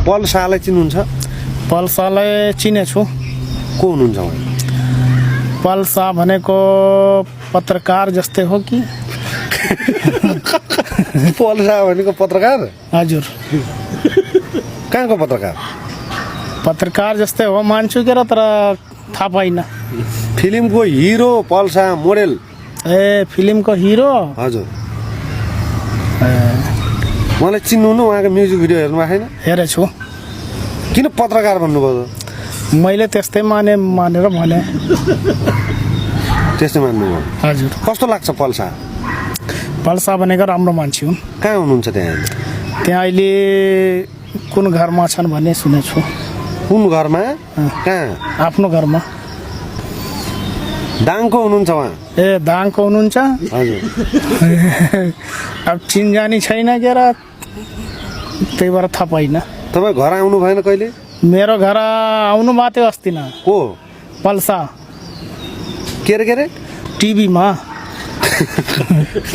पल्सालाई चिन्नुहुन्छ? पल्सालाई चिनेछु। को हुनुहुन्छ उहाँ? पल्सा भनेको पत्रकार जस्तै हो कि? पल्सा भनेको पत्रकार? हजुर, कहाँको पत्रकार? पत्रकार जस्तै हो मान्छु के र, तर थाहा पाइन। फिल्मको हिरो पल्सा मोडेल? ए फिल्मको हिरो? हजुर। मलाई चिन्नुहुन्न? उहाँको म्युजिक भिडियो हेर्नु भएको छैन? हेरेछु। किन पत्रकार भन्नुभयो? मैले त्यस्तै मानेर भने। त्यस्तै मान्नुभयो? हजुर। कस्तो लाग्छ पल्सा? पल्सा भनेको राम्रो मान्छे हुन्। कहाँ हुनुहुन्छ त्यहाँ? त्यहाँ अहिले कुन घरमा छन् भन्ने सुनेछु। कुन घरमा? कहाँ? आफ्नो घरमा। दाङको हुनुहुन्छ उहाँ? ए दाङको हुनुहुन्छ? हजुर। अब चिनजानी छैन के र, त्यही भएर थाहा पाइन। तपाईँ घर आउनु भएन कहिले? मेरो घर आउनु भएको थियो अस्ति न। को? पल्सा। के अरे? टिभीमा।